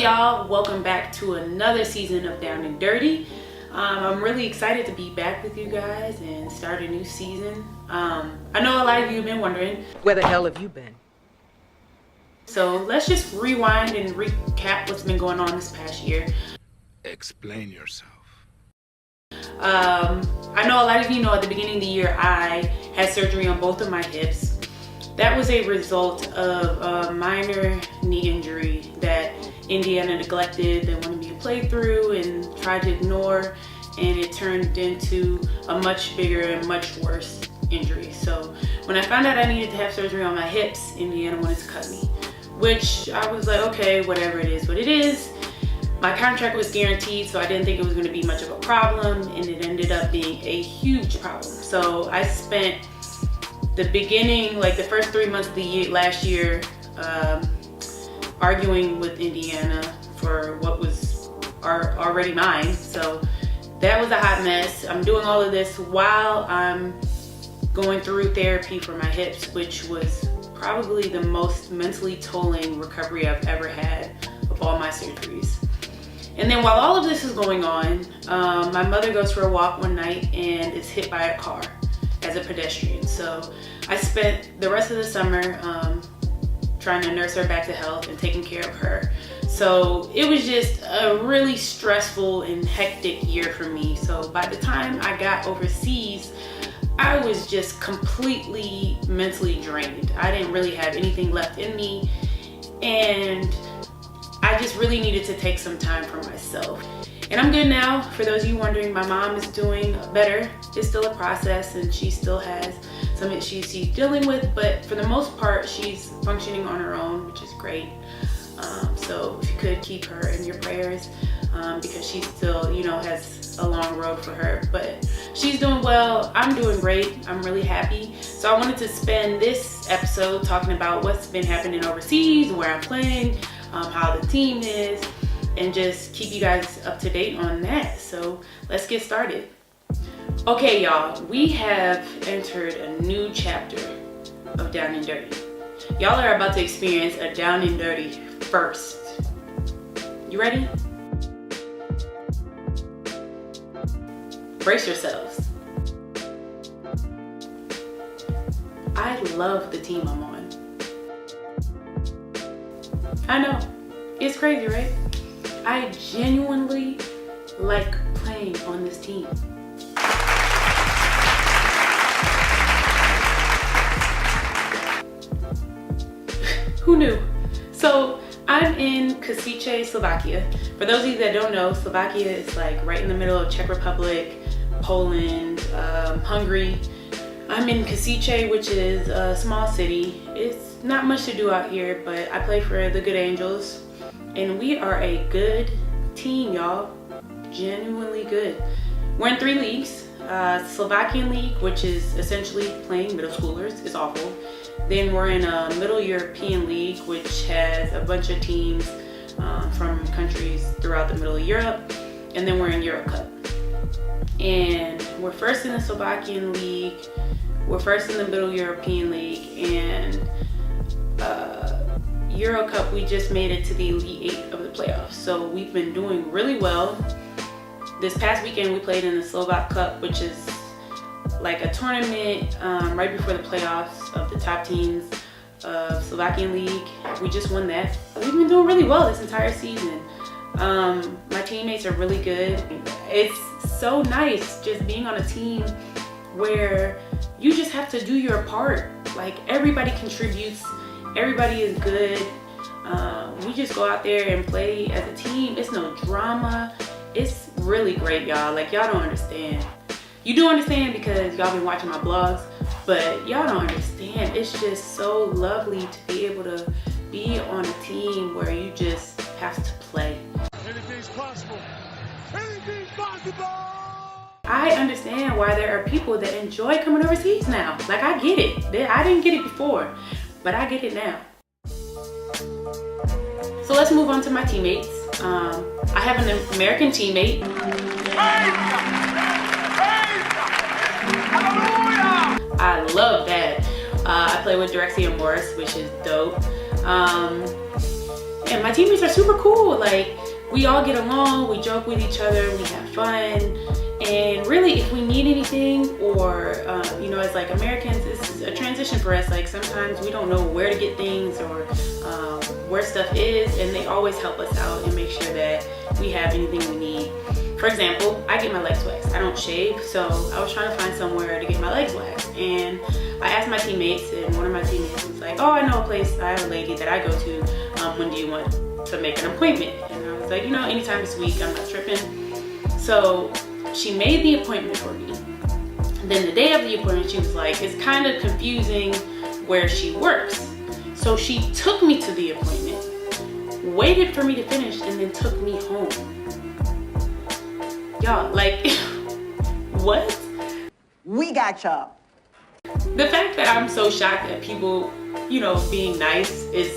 y'all, welcome back to another season of Down and Dirty. I'm really excited to be back with you guys and start a new season. I know a lot of you have been wondering, where the hell have you been? So let's just rewind and recap what's been going on this past year. Explain yourself. I know a lot of you know at the beginning of the year I had surgery on both of my hips. That was a result of a minor knee injury that Indiana neglected. They wanted me to play through and try to ignore, and it turned into a much bigger and much worse injury. So when I found out I needed to have surgery on my hips, Indiana wanted to cut me, which I was like, okay, whatever, it is what it is. My contract was guaranteed, so I didn't think it was going to be much of a problem, and it ended up being a huge problem. So I spent the beginning, like the first 3 months of the year, last year, arguing with Indiana for what was already mine. So that was a hot mess. I'm doing all of this while I'm going through therapy for my hips, which was probably the most mentally tolling recovery I've ever had of all my surgeries. And then while all of this is going on, my mother goes for a walk one night and is hit by a car as a pedestrian. So I spent the rest of the summer trying to nurse her back to health and taking care of her. So it was just a really stressful and hectic year for me. So by the time I got overseas, I was just completely mentally drained. I didn't really have anything left in me, and I just really needed to take some time for myself. And I'm good now. For those of you wondering, my mom is doing better. It's still a process and she still has some issues she's dealing with, but for the most part, she's functioning on her own, which is great. So if you could keep her in your prayers, because she still, has a long road for her, but she's doing well. I'm doing great. I'm really happy. So I wanted to spend this episode talking about what's been happening overseas, where I'm playing, how the team is, and just keep you guys up to date on that. So let's get started. Okay, y'all, we have entered a new chapter of Down and Dirty. Y'all are about to experience a Down and Dirty first. You ready? Brace yourselves. I love the team I'm on. I know, it's crazy, right? I genuinely like playing on this team. Who knew? So I'm in Kosice, Slovakia. For those of you that don't know, Slovakia is like right in the middle of Czech Republic, Poland, Hungary. I'm in Kosice, which is a small city. It's not much to do out here, but I play for the Good Angels, and we are a good team, y'all. Genuinely good. We're in 3 leagues. Slovakian League, which is essentially playing middle schoolers, is awful. Then we're in a Middle European League, which has a bunch of teams from countries throughout the middle of Europe. And then we're in Euro Cup. And we're first in the Slovakian League, we're first in the Middle European League, and Euro Cup, we just made it to the Elite 8 of the playoffs. So we've been doing really well. This past weekend we played in the Slovak Cup, which is like a tournament right before the playoffs of the top teams of Slovakian League. We just won that. We've been doing really well this entire season. My teammates are really good. It's so nice just being on a team where you just have to do your part. Like, everybody contributes, everybody is good. We just go out there and play as a team. It's no drama. It's really great, y'all. Like, y'all don't understand. You do understand because y'all been watching my blogs, but y'all don't understand. It's just so lovely to be able to be on a team where you just have to play. Anything's possible. Anything's possible. I understand why there are people that enjoy coming overseas now. Like, I get it. I didn't get it before, but I get it now. So let's move on to my teammates. I have an American teammate. I love that. I play with Dirty S4 Ep1, which is dope. And my teammates are super cool. Like, we all get along, we joke with each other, we have fun. And really, if we need anything, or you know, as like Americans, it's a transition for us. Like, sometimes we don't know where to get things, or where stuff is, and they always help us out and make sure that we have anything we need. For example, I get my legs waxed. I don't shave, so I was trying to find somewhere to get my legs waxed. And I asked my teammates, and one of my teammates was like, oh, I know a place. I have a lady that I go to. When do you want to make an appointment? And I was like, you know, anytime this week, I'm not tripping. So she made the appointment for me. Then the day of the appointment, she was like, it's kind of confusing where she works. So she took me to the appointment, waited for me to finish, and then took me home. Y'all, like, what? We got y'all. The fact that I'm so shocked at people, you know, being nice is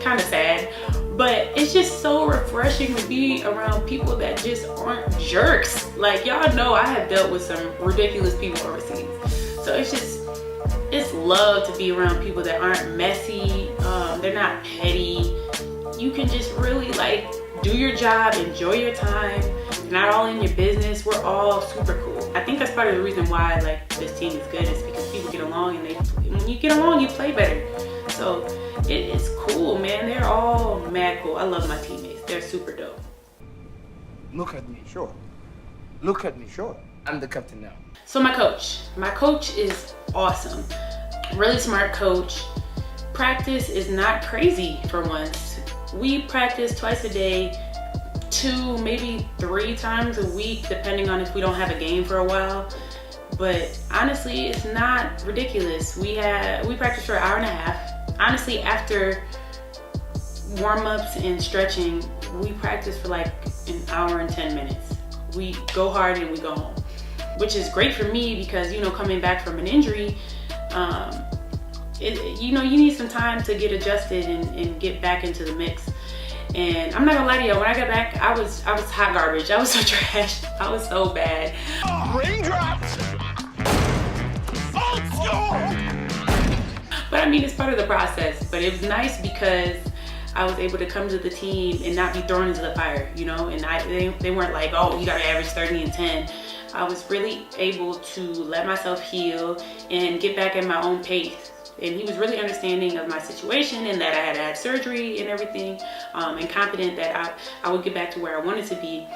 kind of sad, but it's just so refreshing to be around people that just aren't jerks. Like, y'all know I have dealt with some ridiculous people overseas. So it's love to be around people that aren't messy, they're not petty. You can just really like do your job, enjoy your time. You're not all in your business. We're all super cool. I think that's part of the reason why like this team is good, is because people get along, and when you get along, you play better. So it's cool, man. They're all mad cool. I love my teammates. They're super dope. Look at me, sure. Look at me, sure. I'm the captain now. So my coach is awesome. Really smart coach. Practice is not crazy for once. We practice twice a day, 2, maybe 3 times a week, depending on if we don't have a game for a while. But honestly, it's not ridiculous. We practice for an hour and a half. Honestly, after warm-ups and stretching, we practice for like an hour and 10 minutes. We go hard and we go home, which is great for me because, you know, coming back from an injury, you know, you need some time to get adjusted and get back into the mix. And I'm not gonna lie to you, when I got back, I was hot garbage. I was so trash. I was so bad. Raindrops! Old school! But I mean, it's part of the process. But it was nice because I was able to come to the team and not be thrown into the fire, you know? And they weren't like, oh, you gotta average 30 and 10. I was really able to let myself heal and get back at my own pace. And he was really understanding of my situation and that I had surgery and everything, and confident that I would get back to where I wanted to be.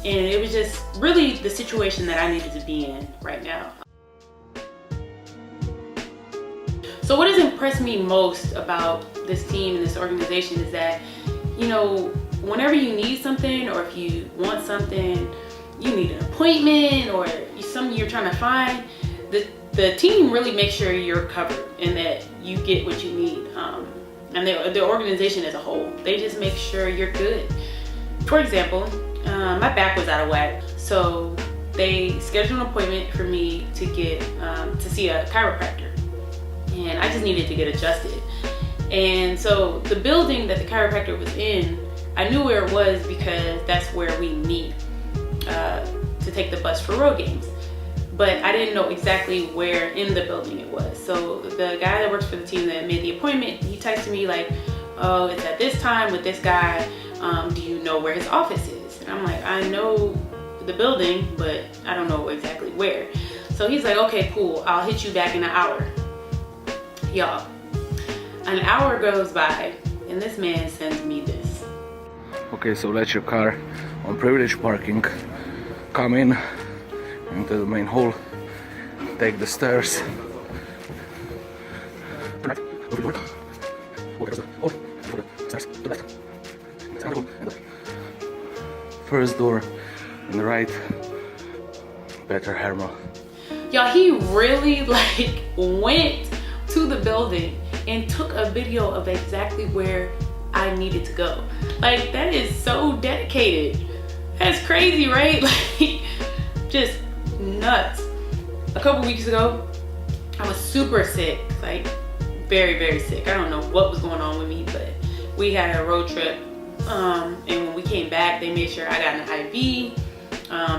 And it was just really the situation that I needed to be in right now. So what has impressed me most about this team and this organization is that, you know, whenever you need something, or if you want something, you need an appointment, or something you're trying to find, the team really makes sure you're covered and that you get what you need. And the organization as a whole, they just make sure you're good. For example, my back was out of whack, so they scheduled an appointment for me to get to see a chiropractor, and I just needed to get adjusted. And so the building that the chiropractor was in, I knew where it was because that's where we meet to take the bus for road games. But I didn't know exactly where in the building it was. So the guy that works for the team that made the appointment, he texted me like, oh, it's at this time with this guy. Do you know where his office is? And I'm like, I know the building, but I don't know exactly where. So he's like, okay, cool. I'll hit you back in an hour. Y'all, an hour goes by and this man sends me this. Okay, so let your car on privileged parking. Come in into the main hall. Take the stairs. First door on the right. Better Herma. Y'all, he really like went to the building and took a video of exactly where I needed to go. Like, that is so dedicated. That's crazy, right? Like, just nuts. A couple weeks ago, I was super sick, like very, very sick. I don't know what was going on with me, but we had a road trip. And when we came back, they made sure I got an IV,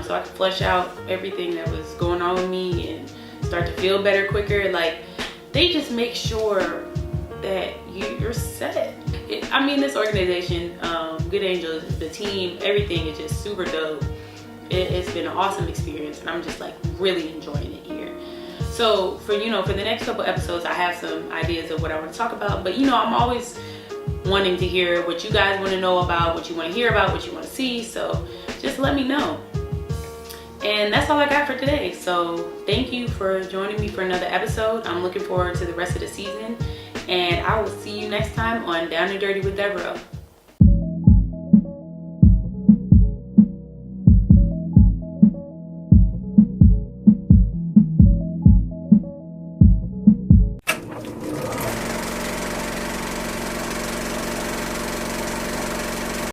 so I could flush out everything that was going on with me and start to feel better quicker. Like, they just make sure that you're set. I mean, this organization, Good Angels, the team, everything is just super dope. It's been an awesome experience, and I'm just like really enjoying it here. So for the next couple episodes, I have some ideas of what I want to talk about, but I'm always wanting to hear what you guys want to know about, what you want to hear about, what you want to see. So just let me know. And that's all I got for today. So thank you for joining me for another episode. I'm looking forward to the rest of the season, and I will see you next time on Down and Dirty with Devereaux.